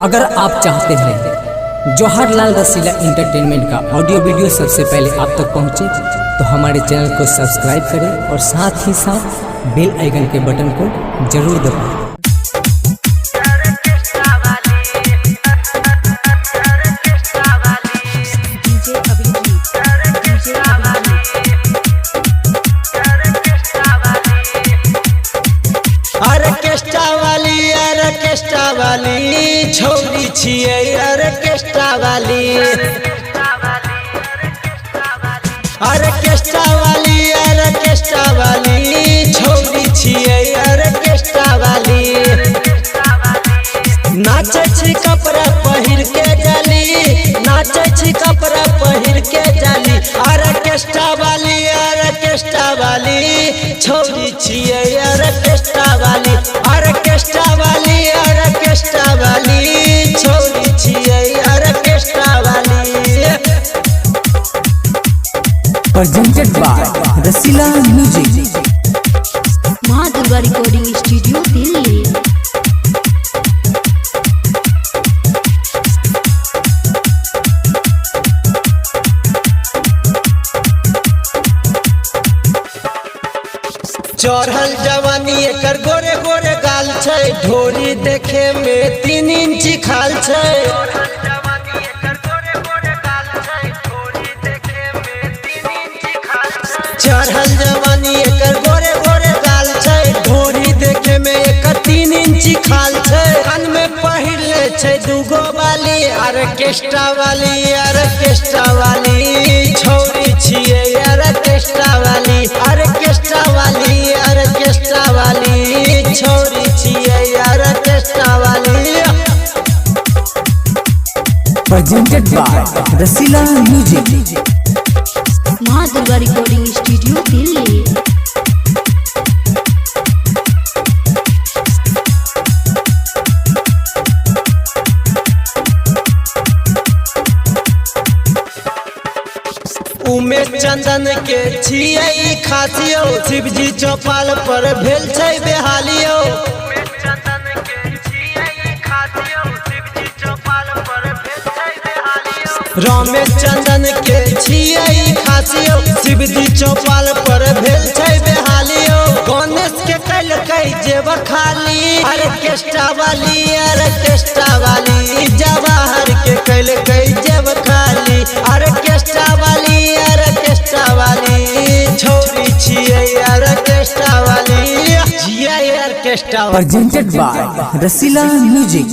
अगर आप चाहते हैं जवाहरलाल रसीला एंटरटेनमेंट का ऑडियो वीडियो सबसे पहले आप तक पहुंचे तो हमारे चैनल को सब्सक्राइब करें और साथ ही साथ बेल आइकन के बटन को जरूर दबाएं। ऑर्केस्ट्रा वाली छौरी छियै ऑर्केस्ट्रा वाली छौरी छियै ऑर्केस्ट्रा वाली नाचै छी कपड़ा पहिर के जाली नाचै छी कपड़ा पहिर के जाली ऑर्केस्ट्रा वाली छौरी छियै ऑर्केस्ट्रा वाली छौरी छियै ऑर्केस्ट्रा वाली। प्रेजेंटेड बाय रसीला म्यूजिक, माँ दुर्गा रिकॉर्डिंग स्टूडियो दिल्ली। चढ़ल जवानी एकर गोरे गोरे गाल छै, ढोरी देखे में 3 इंच खाल छै। चढ़ल जवानी एकर गोरे गोरे गाल छै, ढोरी देखे में एकर 3 इंच खाल छै। कान में पहिरले छै दूगो बाली ऑर्केस्ट्रा वाली छौरी छियै ऑर्केस्ट्रा वाली छौरी छियै ऑर्केस्ट्रा वाली। प्रेजेंटेड बाय रसीला म्यूजिक, माँ दुर्गा रिकॉर्डिंग स्टूडियो दिल्ली। उमेश चंदन के छियै खासियो, शिवजी चौपाल पर भेल छै बेहालियो। रमेश चंदन के छियै खासियो, शिवजी चौपाल पर भेल छै बेहालियो। गणेश के कैलकै जेब खाली ऑर्केस्ट्रा वाली जवाहर के कैलकै जेब खाली ऑर्केस्ट्रा वाली छौरी छियै ऑर्केस्ट्रा वाली। Presented by Rasila music.